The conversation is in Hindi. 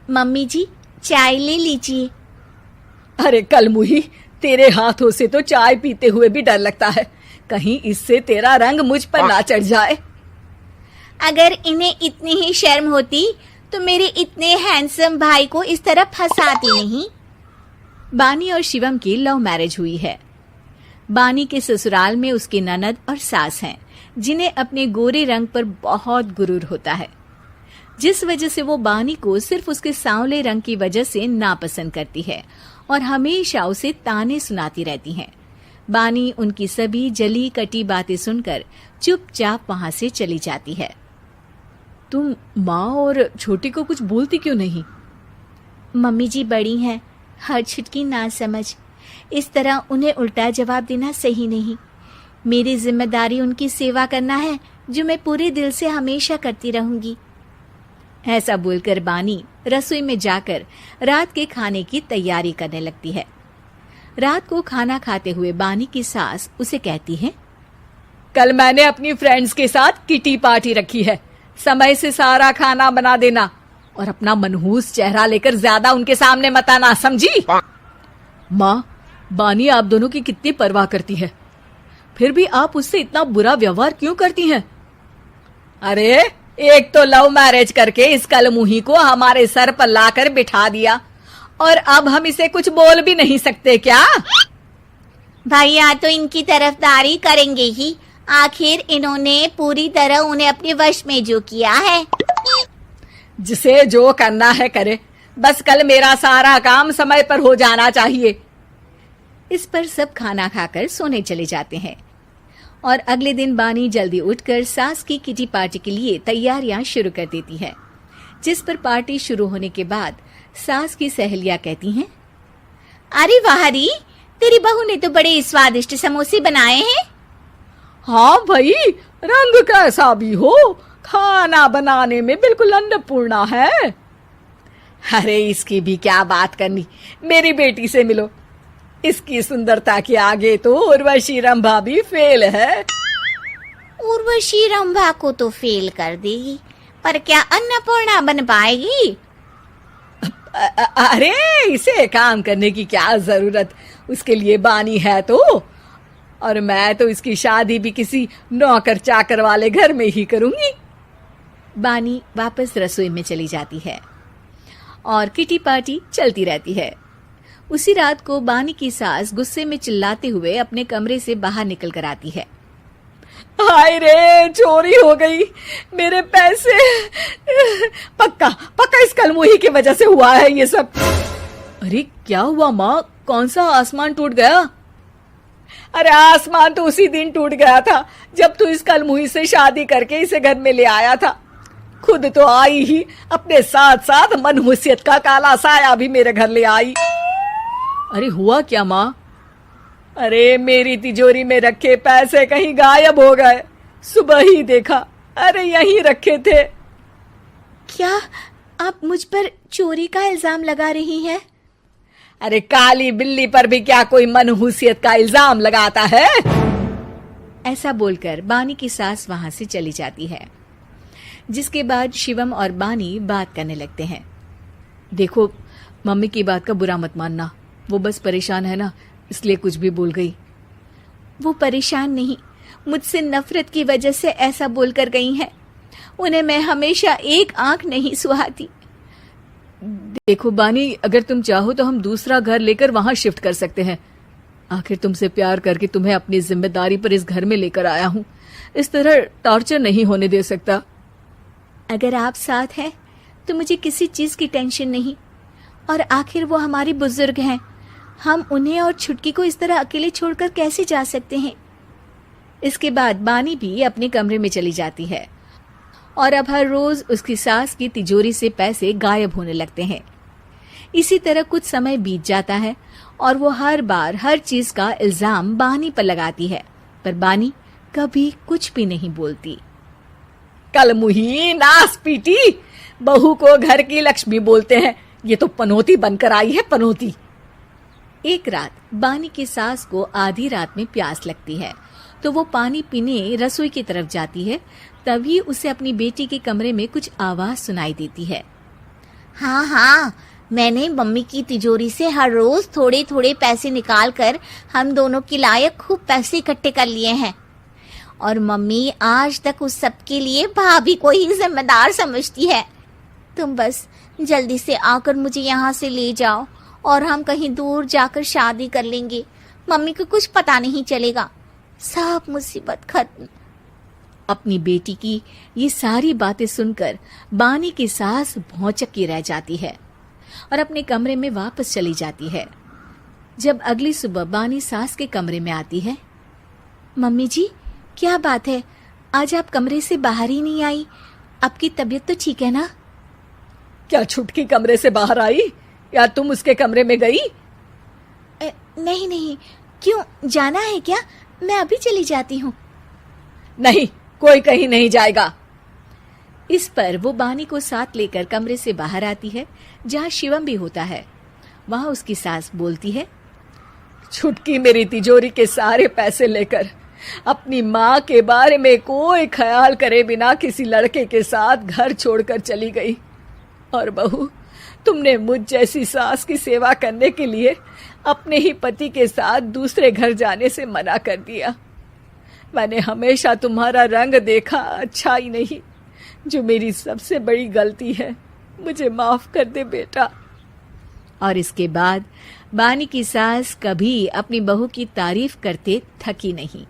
मम्मी जी, चाय ले लीजिए। अरे कलमुही, तेरे हाथों से तो चाय पीते हुए भी डर लगता है, कहीं इससे तेरा रंग मुझ पर ना चढ़ जाए। अगर इन्हें इतनी ही शर्म होती तो मेरे इतने हैंडसम भाई को इस तरह फंसाती नहीं। बानी और शिवम की लव मैरिज हुई है। बानी के ससुराल में उसकी ननद और सास हैं, जिन्हें अपने गोरे रंग पर बहुत गुरूर होता है, जिस वजह से वो बानी को सिर्फ उसके सांवले रंग की वजह से नापसंद करती है और हमेशा उसे ताने सुनाती रहती हैं। बानी उनकी सभी जली कटी बातें सुनकर चुपचाप वहां से चली जाती है। तुम माँ और छोटी को कुछ बोलती क्यों नहीं? मम्मी जी बड़ी हैं, हर छुटकी ना समझ, इस तरह उन्हें उल्टा जवाब देना सही नहीं। मेरी जिम्मेदारी उनकी सेवा करना है, जो मैं पूरे दिल से हमेशा करती रहूंगी। ऐसा बोलकर बानी रसोई में जाकर रात के खाने की तैयारी करने लगती है। रात को खाना खाते हुए बानी की सास उसे कहती है, कल मैंने अपनी फ्रेंड्स के साथ किटी पार्टी रखी है, समय से सारा खाना बना देना और अपना मनहूस चेहरा लेकर ज्यादा उनके सामने मत आना, समझी? माँ, बानी आप दोनों की कितनी परवाह करती है, फिर भी आप उससे इतना बुरा व्यवहार क्यों करती हैं? अरे एक तो लव मैरिज करके इस कलमुही को हमारे सर पर लाकर बिठा दिया और अब हम इसे कुछ बोल भी नहीं सकते क्या? भैया तो इनकी तरफदारी करेंगे ही, आखिर इन्होंने पूरी तरह उन्हें अपने वश में जो किया है। जिसे जो करना है करे, बस कल मेरा सारा काम समय पर हो जाना चाहिए। इस पर सब खाना खाकर सोने चले जाते हैं और अगले दिन बानी जल्दी उठकर सास की किटी पार्टी के लिए तैयारियां शुरू कर देती है, जिस पर पार्टी शुरू होने के बाद सास की सहेलियां कहती हैं, अरे वाह री, तेरी बहू ने तो बड़े स्वादिष्ट समोसे बनाए हैं। हाँ भाई, रंग कैसा भी हो, खाना बनाने में बिल्कुल अन्नपूर्णा है। अरे इसकी भी क्या बात करनी, मेरी बेटी से मिलो, इसकी सुंदरता के आगे तो उर्वशी रंभा भी फेल है। उर्वशी रंभा को तो फेल कर देगी, पर क्या अन्नपूर्णा बन पाएगी? अरे इसे काम करने की क्या जरूरत, उसके लिए बानी है तो, और मैं तो इसकी शादी भी किसी नौकर चाकर वाले घर में ही करूंगी। बानी वापस रसोई में चली जाती है और किटी पार्टी चलती रहती है। उसी रात को बानी की सास गुस्से में चिल्लाते हुए अपने कमरे से बाहर निकल कर आती है। हाय रे, चोरी हो गई, मेरे पैसे, पक्का पक्का इस कलमुही की वजह से हुआ है ये सब। अरे क्या हुआ माँ, कौन सा आसमान टूट गया? अरे आसमान तो उसी दिन टूट गया था जब तू इस कलमुही से शादी करके इसे घर में ले आया था। खुद तो आई ही, अपने साथ साथ मनहूसियत का काला साया भी मेरे घर ले आई। अरे हुआ क्या माँ? अरे मेरी तिजोरी में रखे पैसे कहीं गायब हो गए, सुबह ही देखा, अरे यहीं रखे थे। क्या आप मुझ पर चोरी का इल्जाम लगा रही हैं? अरे काली बिल्ली पर भी क्या कोई मनहूसियत का इल्जाम लगाता है? ऐसा बोलकर बानी की सास वहां से चली जाती है, जिसके बाद शिवम और बानी बात करने लगते हैं। देखो, मम्मी की बात का बुरा मत मानना, वो बस परेशान है ना, इसलिए कुछ भी बोल गई। वो परेशान नहीं, मुझसे नफरत की वजह से ऐसा बोलकर गई हैं। उन्हें मैं हमेशा एक आंख नहीं सुहाती। देखो बानी, अगर तुम चाहो तो हम दूसरा घर लेकर वहां शिफ्ट कर सकते हैं। आखिर तुमसे प्यार करके तुम्हें अपनी जिम्मेदारी पर इस घर में लेकर आया हूं, इस तरह टॉर्चर नहीं होने दे सकता। अगर आप साथ हैं तो मुझे किसी चीज की टेंशन नहीं, और आखिर वो हमारी बुजुर्ग हैं, हम उन्हें और छुटकी को इस तरह अकेले छोड़कर कैसे जा सकते हैं? इसके बाद बानी भी अपने कमरे में चली जाती है और अब हर रोज उसकी सास की तिजोरी से पैसे गायब होने लगते हैं। इसी तरह कुछ समय बीत जाता है और वो हर बार हर चीज का इल्जाम बानी पर लगाती है, पर बानी कभी कुछ भी नहीं बोलती। कलमुही नास पीटी, बहू को घर की लक्ष्मी बोलते हैं, ये तो पनौती बनकर आई है, पनौती। एक रात बानी की सास को आधी रात में प्यास लगती है, तो वो पानी पीने रसोई की तरफ जाती है। तभी उसे अपनी बेटी के कमरे में कुछ आवाज सुनाई देती है। हाँ हाँ, मैंने मम्मी की तिजोरी से हर रोज थोड़े थोड़े पैसे निकाल कर हम दोनों के लायक खूब पैसे इकट्ठे कर लिए हैं। और मम्मी आज तक उस सब के लिए भाभी को ही जिम्मेदार समझती है। तुम बस जल्दी से आकर मुझे यहाँ से ले जाओ और हम कहीं दूर जाकर शादी कर लेंगे। मम्मी को कुछ पता नहीं चलेगा, सब मुसीबत खत्म। अपनी बेटी की ये सारी बातें सुनकर बानी की सास भौंचक्की रह जाती है और अपने कमरे में वापस चली जाती है। जब अगली सुबह बानी सास के कमरे में आती है, मम्मी जी, क्या बात है, आज आप कमरे से बाहर ही नहीं आई? आपकी तबीयत तो ठीक है ना? क्या छुटकी कमरे से बाहर आई या तुम उसके कमरे में गई? नहीं नहीं, क्यों, जाना है क्या? मैं अभी चली जाती हूँ। नहीं, कोई कहीं नहीं जाएगा। इस पर वो बानी को साथ लेकर कमरे से बाहर आती है, जहाँ शिवम भी होता है। वहां उसकी सास बोलती है, छुटकी मेरी तिजोरी के सारे पैसे लेकर अपनी माँ के बारे में कोई ख्याल करे बिना किसी लड़के के साथ घर छोड़कर चली गई। और बहू, तुमने मुझ जैसी सास की सेवा करने के लिए अपने ही पति के साथ दूसरे घर जाने से मना कर दिया। मैंने हमेशा तुम्हारा रंग देखा अच्छा ही नहीं, जो मेरी सबसे बड़ी गलती है। मुझे माफ कर दे बेटा। और इसके बाद बानी की सास कभी अपनी बहू की तारीफ करते थकी नहीं।